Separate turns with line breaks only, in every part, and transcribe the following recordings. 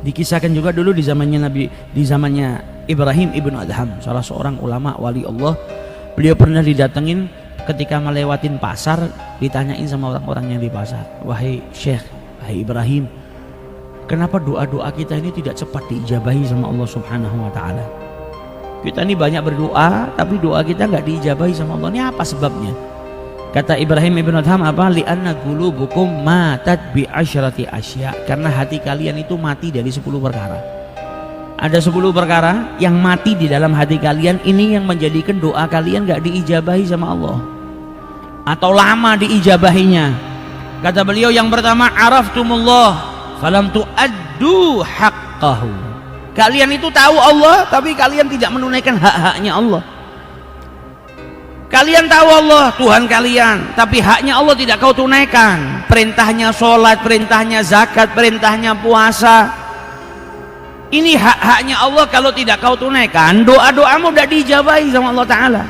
Dikisahkan juga dulu di zamannya Ibrahim ibn Adham, salah seorang ulama wali Allah. Beliau pernah didatengin ketika melewatin pasar, ditanyain sama orang-orang yang di pasar, wahai Syekh, wahai Ibrahim, kenapa doa-doa kita ini tidak cepat diijabahi sama Allah Subhanahu wa ta'ala? Kita ini banyak berdoa tapi doa kita nggak diijabahi sama Allah, ini apa sebabnya? Kata Ibrahim ibn Adham, apa? Li'anna qulubukum matat bi asyrati asya, karena hati kalian itu mati dari 10 perkara. Ada 10 perkara yang mati di dalam hati kalian, ini yang menjadikan doa kalian gak diijabahi sama Allah atau lama diijabahinya. Kata beliau, yang pertama, araftumullah falam tu'addu haqqahu. Kalian itu tahu Allah tapi kalian tidak menunaikan hak-haknya Allah. Kalian tahu Allah Tuhan kalian, tapi haknya Allah tidak kau tunaikan. Perintahnya sholat, perintahnya zakat, perintahnya puasa, ini hak-haknya Allah. Kalau tidak kau tunaikan, doa-doamu tidak diijabahi sama Allah Ta'ala.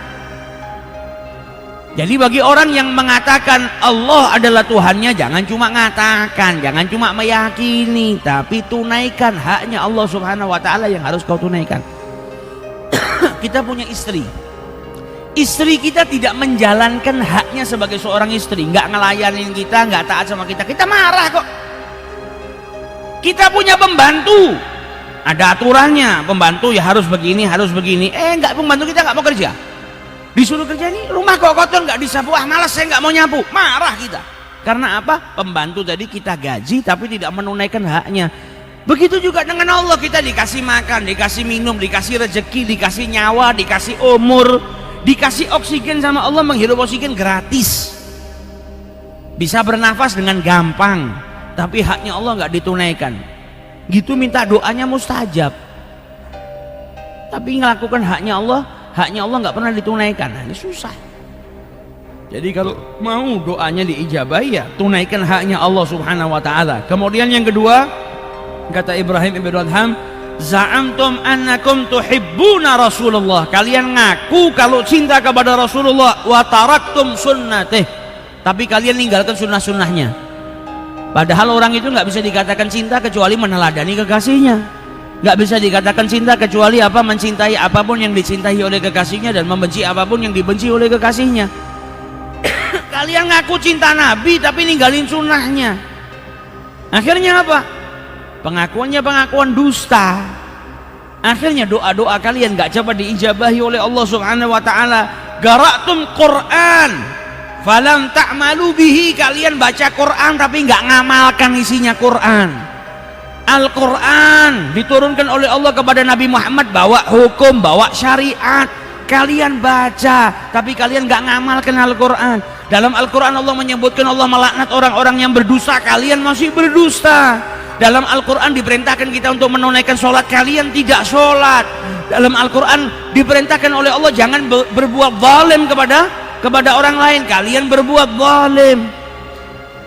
Jadi bagi orang yang mengatakan Allah adalah Tuhannya, jangan cuma ngatakan, jangan cuma meyakini, tapi tunaikan haknya Allah Subhanahu wa Ta'ala yang harus kau tunaikan. Kita punya istri, istri kita tidak menjalankan haknya sebagai seorang istri, nggak ngelayanin kita, nggak taat sama kita, kita marah kok. Kita punya pembantu, ada aturannya, pembantu ya harus begini, harus begini. Nggak, pembantu kita nggak mau kerja, disuruh kerja, nih rumah kok kotor nggak disapu, malas saya nggak mau nyapu, marah kita. Karena apa? Pembantu tadi kita gaji tapi tidak menunaikan haknya. Begitu juga dengan Allah, kita dikasih makan, dikasih minum, dikasih rezeki, dikasih nyawa, dikasih umur, dikasih oksigen sama Allah, menghirup oksigen gratis, bisa bernafas dengan gampang, tapi haknya Allah nggak ditunaikan. Gitu minta doanya mustajab, tapi ngelakukan haknya Allah nggak pernah ditunaikan. Nah, ini susah. Jadi kalau mau doanya diijabahi, ya tunaikan haknya Allah Subhanahu wa Ta'ala. Kemudian yang kedua, kata Ibrahim ibn Adham, za'amtum annakum tuhibbuna Rasulullah, kalian ngaku kalau cinta kepada Rasulullah, wa taraktum sunnatih, tapi kalian ninggalkan sunnah-sunnahnya. Padahal orang itu nggak bisa dikatakan cinta kecuali meneladani kekasihnya. Nggak bisa dikatakan cinta kecuali apa? Mencintai apapun yang dicintai oleh kekasihnya dan membenci apapun yang dibenci oleh kekasihnya. Kalian ngaku cinta Nabi tapi ninggalin sunnahnya. Akhirnya apa? Pengakuannya pengakuan dusta. Akhirnya doa-doa kalian nggak cepat diijabahi oleh Allah Subhanahu wa Ta'ala. Qara'tum Quran falam ta'malu bihi, kalian baca Quran tapi nggak ngamalkan isinya Quran. Al-Quran diturunkan oleh Allah kepada Nabi Muhammad, bawa hukum, bawa syariat, kalian baca tapi kalian nggak ngamalkan Al-Quran. Dalam Al-Quran Allah menyebutkan Allah melaknat orang-orang yang berdusta, kalian masih berdusta. Dalam Al-Quran diperintahkan kita untuk menunaikan sholat, kalian tidak sholat. Dalam Al-Quran diperintahkan oleh Allah jangan berbuat zalim kepada orang lain, kalian berbuat zalim.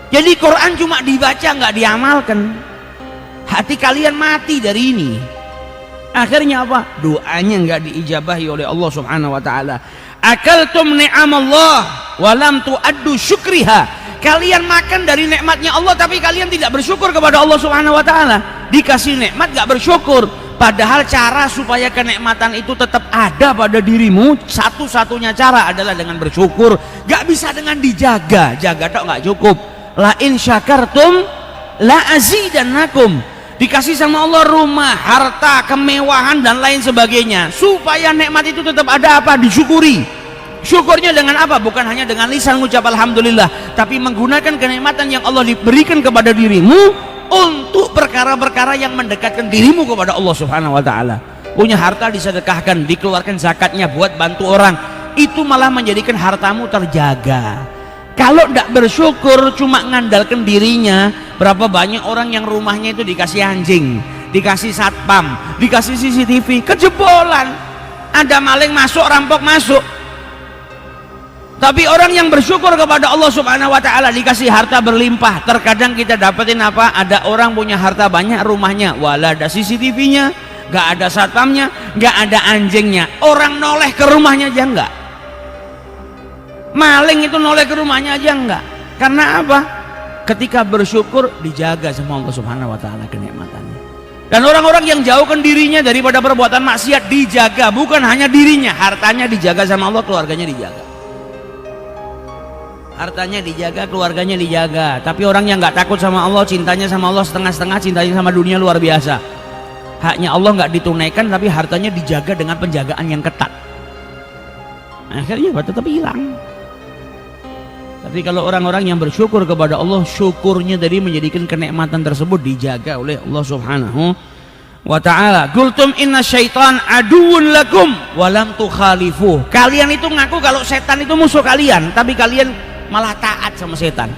Jadi Quran cuma dibaca nggak diamalkan. Hati kalian mati dari ini. Akhirnya apa? Doanya nggak diijabahi oleh Allah Subhanahu wa Ta'ala. Akaltum ni'amallah walam tu'addu syukriha, kalian makan dari nikmatnya Allah tapi kalian tidak bersyukur kepada Allah Subhanahu wa Ta'ala. Dikasih nikmat gak bersyukur, padahal cara supaya kenikmatan itu tetap ada pada dirimu, satu-satunya cara adalah dengan bersyukur. Gak bisa dengan dijaga, jaga tok gak cukup. La in syakartum la azidannakum, dikasih sama Allah rumah, harta, kemewahan dan lain sebagainya, supaya nikmat itu tetap ada, apa? Disyukuri. Syukurnya dengan apa? Bukan hanya dengan lisan mengucap alhamdulillah, tapi menggunakan kenikmatan yang Allah berikan kepada dirimu untuk perkara-perkara yang mendekatkan dirimu kepada Allah Subhanahu wa Ta'ala. Punya harta disedekahkan, dikeluarkan zakatnya buat bantu orang, itu malah menjadikan hartamu terjaga. Kalau tidak bersyukur cuma ngandalkan dirinya, berapa banyak orang yang rumahnya itu dikasih anjing, dikasih satpam, dikasih CCTV, kejebolan, ada maling masuk, rampok masuk. Tapi orang yang bersyukur kepada Allah Subhanahu wa Ta'ala dikasih harta berlimpah. Terkadang kita dapetin apa? Ada orang punya harta banyak, rumahnya wala ada CCTV-nya, gak ada satpamnya, gak ada anjingnya, orang noleh ke rumahnya aja enggak. Maling itu noleh ke rumahnya aja enggak. Karena apa? Ketika bersyukur dijaga sama Allah Subhanahu wa Ta'ala kenikmatannya. Dan orang-orang yang jauhkan dirinya daripada perbuatan maksiat dijaga, bukan hanya dirinya, hartanya dijaga sama Allah, keluarganya dijaga. Hartanya dijaga, keluarganya dijaga. Tapi orang yang nggak takut sama Allah, cintanya sama Allah setengah-setengah, cintanya sama dunia luar biasa. Haknya Allah nggak ditunaikan, tapi hartanya dijaga dengan penjagaan yang ketat. Akhirnya tetap hilang. Tapi kalau orang-orang yang bersyukur kepada Allah, syukurnya dari menjadikan kenikmatan tersebut dijaga oleh Allah Subhanahu wa ta'ala. Qultum inna syaitan aduun lakum walam tukhalifuh. Kalian itu ngaku kalau setan itu musuh kalian, tapi kalian malah taat sama setan.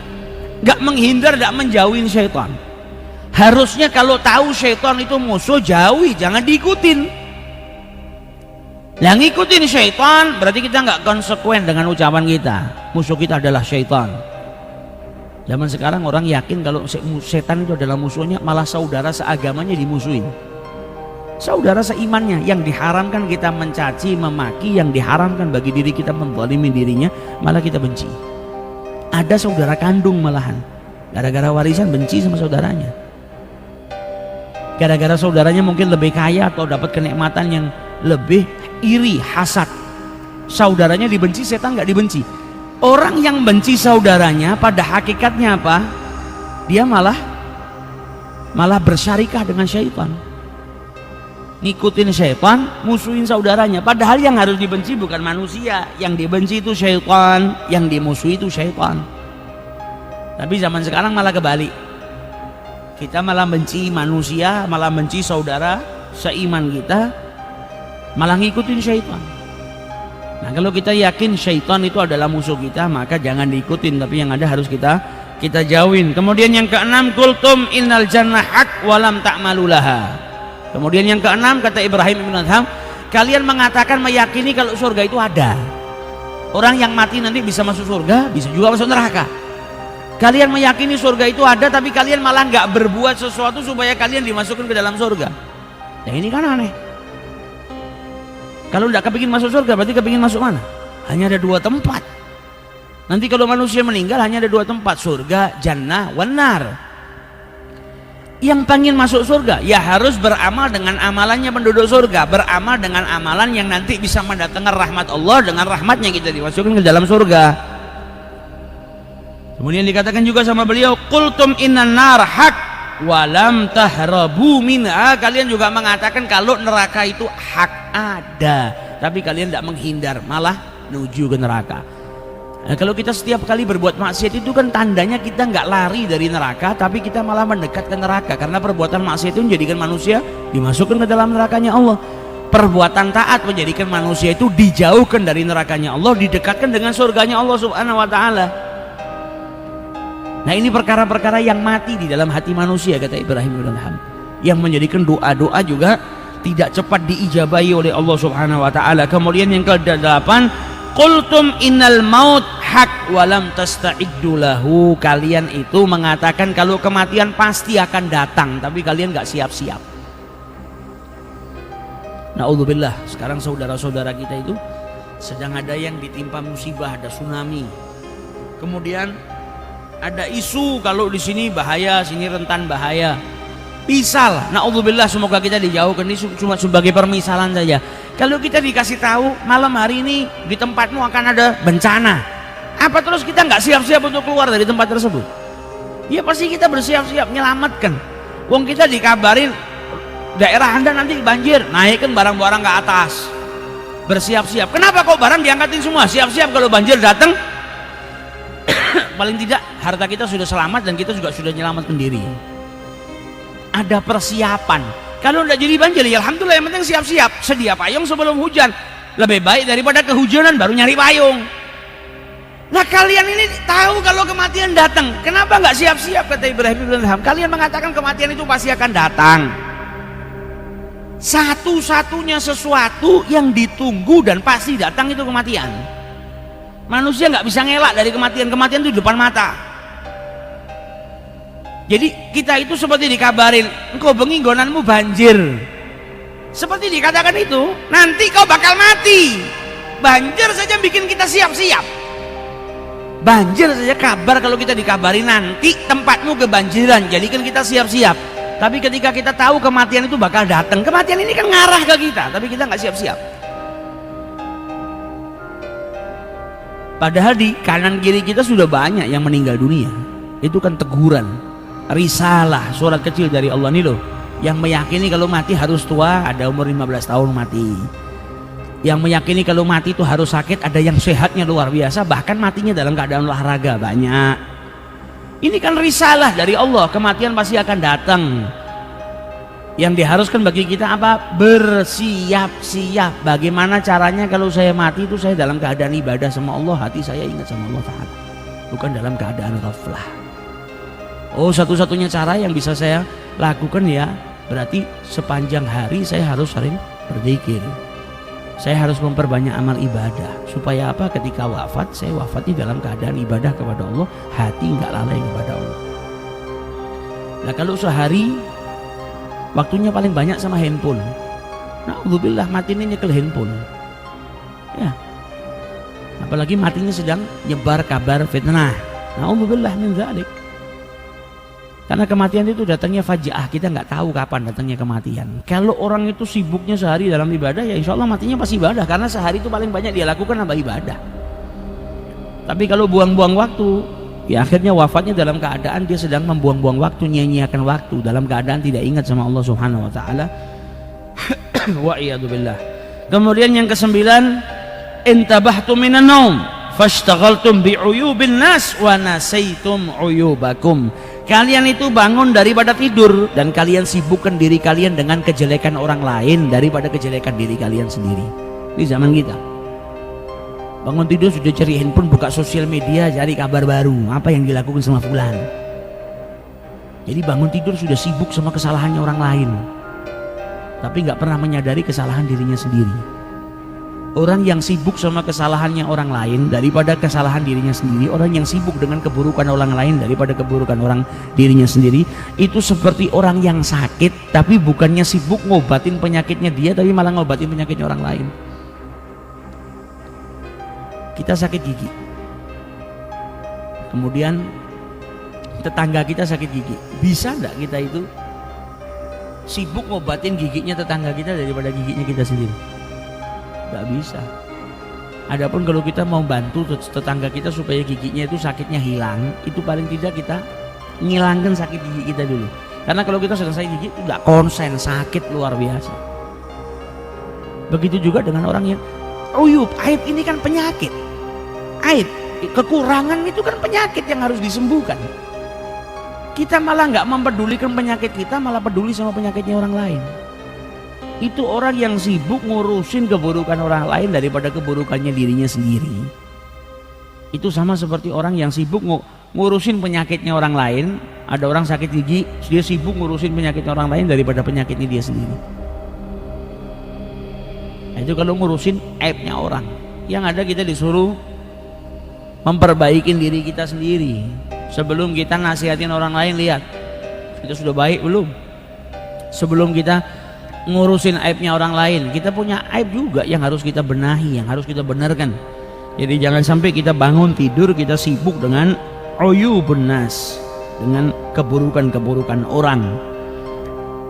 Gak menghindar, gak menjauhin syaitan. Harusnya kalau tahu syaitan itu musuh, jauhi, jangan diikutin. Yang ngikutin syaitan berarti kita nggak konsekuen dengan ucapan kita. Musuh kita adalah syaitan. Zaman sekarang orang yakin kalau setan itu adalah musuhnya, malah saudara seagamanya dimusuhin. Saudara seimannya yang diharamkan kita mencaci, memaki, yang diharamkan bagi diri kita menzalimi dirinya, malah kita benci. Ada saudara kandung malahan, gara-gara warisan benci sama saudaranya. Gara-gara saudaranya mungkin lebih kaya atau dapat kenikmatan yang lebih, iri, hasad. Saudaranya dibenci, setan nggak dibenci. Orang yang benci saudaranya pada hakikatnya apa? Dia malah bersyarikah dengan syaitan. Ngikutin syaitan, musuhin saudaranya. Padahal yang harus dibenci bukan manusia, yang dibenci itu syaitan, yang dimusuhi itu syaitan. Tapi zaman sekarang malah kebalik. Kita malah benci manusia, malah benci saudara seiman kita, malah ngikutin syaitan. Nah, kalau kita yakin syaitan itu adalah musuh kita, maka jangan diikutin, tapi yang ada harus kita jauhin. Kemudian yang keenam, qultum innal jannah haq walam ta'malulaha. Kemudian yang keenam, kata Ibrahim ibn Adham, kalian mengatakan, meyakini kalau surga itu ada. Orang yang mati nanti bisa masuk surga, bisa juga masuk neraka. Kalian meyakini surga itu ada, tapi kalian malah nggak berbuat sesuatu supaya kalian dimasukkan ke dalam surga. Nah, ini kan aneh. Kalau tidak kepingin masuk surga, berarti kepingin masuk mana? Hanya ada dua tempat. Nanti kalau manusia meninggal hanya ada dua tempat, surga, jannah, wanar. Yang pengen masuk surga, ya harus beramal dengan amalannya penduduk surga, beramal dengan amalan yang nanti bisa mendatangkan rahmat Allah, dengan rahmatnya kita dimasukkan ke dalam surga. Kemudian dikatakan juga sama beliau, qultum innan nar haq walam tahrabu minha. Kalian juga mengatakan kalau neraka itu hak ada, tapi kalian tidak menghindar, malah menuju ke neraka. Nah, kalau kita setiap kali berbuat maksiat itu kan tandanya kita nggak lari dari neraka, tapi kita malah mendekat ke neraka, karena perbuatan maksiat itu menjadikan manusia dimasukkan ke dalam nerakanya Allah. Perbuatan taat menjadikan manusia itu dijauhkan dari nerakanya Allah, didekatkan dengan surganya Allah Subhanahu wa ta'ala. Nah, ini perkara-perkara yang mati di dalam hati manusia, kata Ibrahim bin Adham, yang menjadikan doa-doa juga tidak cepat diijabahi oleh Allah Subhanahu wa ta'ala. Kemudian yang ke-8, qultum innal maut haq walam tasta'iddu lahu. Kalian itu mengatakan kalau kematian pasti akan datang, tapi kalian gak siap-siap. Na'udzubillah, sekarang saudara-saudara kita itu sedang ada yang ditimpa musibah, ada tsunami. Kemudian ada isu kalau di sini bahaya, sini rentan bahaya. Misal, na'udzubillah, semoga kita dijauhkan, ini cuma sebagai permisalan saja. Kalau kita dikasih tahu malam hari ini di tempatmu akan ada bencana, apa terus kita nggak siap-siap untuk keluar dari tempat tersebut? Ya pasti kita bersiap-siap menyelamatkan. Wong kita dikabarin daerah Anda nanti banjir, naikkan barang-barang ke atas, bersiap-siap. Kenapa kok barang diangkatin semua? Siap-siap kalau banjir datang. Paling tidak harta kita sudah selamat dan kita juga sudah menyelamatkan diri. Ada persiapan. Kalau tidak jadi banjir, ya alhamdulillah, yang penting siap-siap. Sedia payung sebelum hujan. Lebih baik daripada kehujanan baru nyari payung. Nah, kalian ini tahu kalau kematian datang, kenapa nggak siap-siap, kata Ibrahim bin Adham. Kalian mengatakan kematian itu pasti akan datang. Satu-satunya sesuatu yang ditunggu dan pasti datang itu kematian. Manusia nggak bisa ngelak dari kematian. Kematian itu di depan mata. Jadi kita itu seperti dikabarin, engkau bengi nggonanmu banjir. Seperti dikatakan itu, nanti kau bakal mati. Banjir saja bikin kita siap-siap. Banjir saja kabar, kalau kita dikabari nanti tempatmu kebanjiran, jadikan kita siap-siap. Tapi ketika kita tahu kematian itu bakal datang, kematian ini kan ngarah ke kita, tapi kita nggak siap-siap. Padahal di kanan kiri kita sudah banyak yang meninggal dunia. Itu kan teguran, risalah, surat kecil dari Allah nih loh, yang meyakini kalau mati harus tua, ada umur 15 tahun mati. Yang meyakini kalau mati itu harus sakit, ada yang sehatnya luar biasa, bahkan matinya dalam keadaan olahraga, banyak. Ini kan risalah dari Allah, kematian pasti akan datang. Yang diharuskan bagi kita apa? Bersiap-siap. Bagaimana caranya kalau saya mati itu saya dalam keadaan ibadah sama Allah, hati saya ingat sama Allah Ta'ala, bukan dalam keadaan ghaflah. Oh, satu-satunya cara yang bisa saya lakukan ya, berarti sepanjang hari saya harus sering berzikir. Saya harus memperbanyak amal ibadah. Supaya apa? Ketika wafat, saya wafatnya dalam keadaan ibadah kepada Allah, hati nggak lalai kepada Allah. Nah, kalau sehari waktunya paling banyak sama handphone, na'udzubillah, mati ini nyekel handphone ya. Apalagi matinya sedang nyebar kabar fitnah, na'udzubillah min dzalik. Karena kematian itu datangnya faja'ah, kita nggak tahu kapan datangnya kematian. Kalau orang itu sibuknya sehari dalam ibadah, ya insya Allah matinya pasti ibadah, karena sehari itu paling banyak dia lakukan apa? Ibadah. Tapi kalau buang-buang waktu, ya akhirnya wafatnya dalam keadaan dia sedang membuang-buang waktu, nyanyiakan waktu, dalam keadaan tidak ingat sama Allah Subhanahu wa Ta'ala. Wa iyadzubillah. Kemudian yang kesembilan, intabahtum minan naum fashtaghaltum bi'uyubin nas wa nasaitum uyubakum. Kalian itu bangun daripada tidur dan kalian sibukkan diri kalian dengan kejelekan orang lain daripada kejelekan diri kalian sendiri. Ini zaman kita. Bangun tidur sudah cari handphone, buka sosial media, cari kabar baru, apa yang dilakukan sama fulan. Jadi bangun tidur sudah sibuk sama kesalahannya orang lain, tapi nggak pernah menyadari kesalahan dirinya sendiri. Orang yang sibuk sama kesalahannya orang lain daripada kesalahan dirinya sendiri, orang yang sibuk dengan keburukan orang lain daripada keburukan orang dirinya sendiri, itu seperti orang yang sakit tapi bukannya sibuk ngobatin penyakitnya dia, tapi malah ngobatin penyakitnya orang lain. Kita sakit gigi, kemudian tetangga kita sakit gigi, bisa enggak kita itu sibuk ngobatin giginya tetangga kita daripada giginya kita sendiri? Gak bisa. Adapun kalau kita mau bantu tetangga kita supaya giginya itu sakitnya hilang, itu paling tidak kita ngilangkan sakit gigi kita dulu. Karena kalau kita sedang sakit gigi itu gak konsen, sakit luar biasa. Begitu juga dengan orang yang uyub, aib ini kan penyakit. Aib, kekurangan itu kan penyakit yang harus disembuhkan. Kita malah gak mempedulikan penyakit kita, malah peduli sama penyakitnya orang lain. Itu orang yang sibuk ngurusin keburukan orang lain daripada keburukannya dirinya sendiri. Itu sama seperti orang yang sibuk ngurusin penyakitnya orang lain. Ada orang sakit gigi, dia sibuk ngurusin penyakitnya orang lain daripada penyakitnya dia sendiri. Nah, itu kalau ngurusin aibnya orang. Yang ada kita disuruh memperbaikin diri kita sendiri. Sebelum kita nasihatin orang lain, lihat kita sudah baik belum. Sebelum kita ngurusin aibnya orang lain, kita punya aib juga yang harus kita benahi, yang harus kita benarkan. Jadi jangan sampai kita bangun tidur kita sibuk dengan uyubun nas, dengan keburukan-keburukan orang.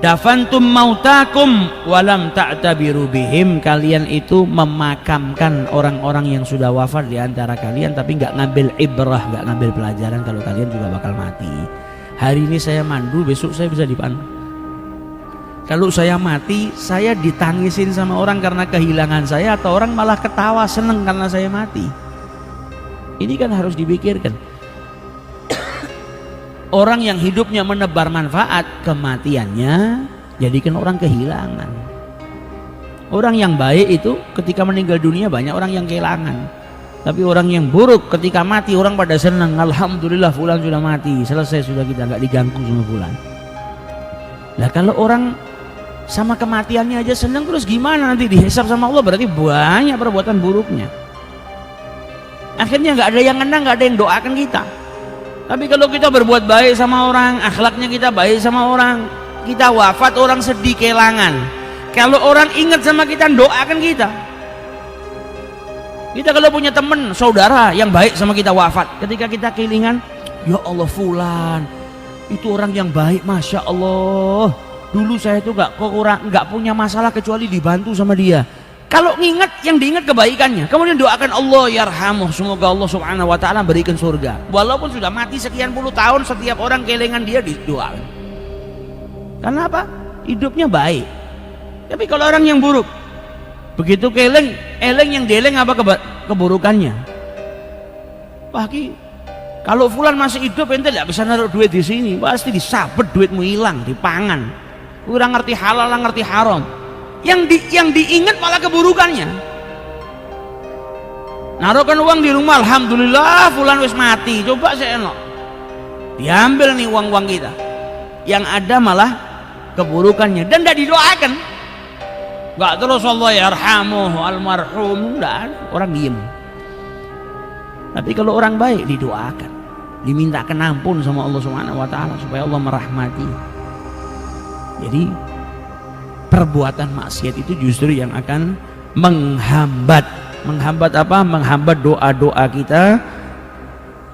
Dafantum mautakum walam ta'tabiru bihim, kalian itu memakamkan orang-orang yang sudah wafat di antara kalian tapi nggak ngambil ibrah, nggak ngambil pelajaran kalau kalian juga bakal mati. Hari ini saya mandu, besok saya bisa dipandu. Kalau saya mati, saya ditangisin sama orang karena kehilangan saya, atau orang malah ketawa seneng karena saya mati. Ini kan harus dipikirkan. Orang yang hidupnya menebar manfaat, kematiannya jadikan orang kehilangan. Orang yang baik itu ketika meninggal dunia banyak orang yang kehilangan. Tapi orang yang buruk ketika mati orang pada senang, alhamdulillah fulan sudah mati, selesai sudah, kita nggak diganggu sama fulan. Nah kalau orang sama kematiannya aja senang, terus gimana nanti dihisab sama Allah? Berarti banyak perbuatan buruknya. Akhirnya nggak ada yang ngenang, nggak ada yang doakan kita. Tapi kalau kita berbuat baik sama orang, akhlaknya kita baik sama orang, kita wafat orang sedih kehilangan. Kalau orang ingat sama kita, doakan kita. Kita kalau punya teman, saudara yang baik sama kita wafat, ketika kita kehilangan, ya Allah fulan, itu orang yang baik, masya Allah. Dulu saya itu nggak punya masalah kecuali dibantu sama dia. Kalau nginget, yang diingat kebaikannya, kemudian doakan Allah yarhamuh, semoga Allah subhanahu wa ta'ala berikan surga. Walaupun sudah mati sekian puluh tahun, setiap orang kelengan dia didoakan. Karena apa? Hidupnya baik. Tapi kalau orang yang buruk, begitu keleng yang deleng apa keburukannya. Wah ki, kalau fulan masih hidup ente tidak bisa naruh duit di sini, pasti disabet duitmu hilang, dipangan. Kurang ngerti halal, ngerti haram. Yang diingat malah keburukannya. Naruhkan uang di rumah, alhamdulillah fulan wis mati, coba saya enak. Diambil nih uang-uang kita. Yang ada malah keburukannya dan tidak didoakan. Enggak terus Allah yarhamuh almarhum, enggak, orang diem. Tapi kalau orang baik didoakan, dimintakan ampun sama Allah Subhanahu wa taala supaya Allah merahmati. Jadi perbuatan maksiat itu justru yang akan menghambat apa? Menghambat doa-doa kita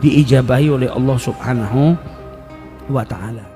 diijabahi oleh Allah Subhanahu wa taala.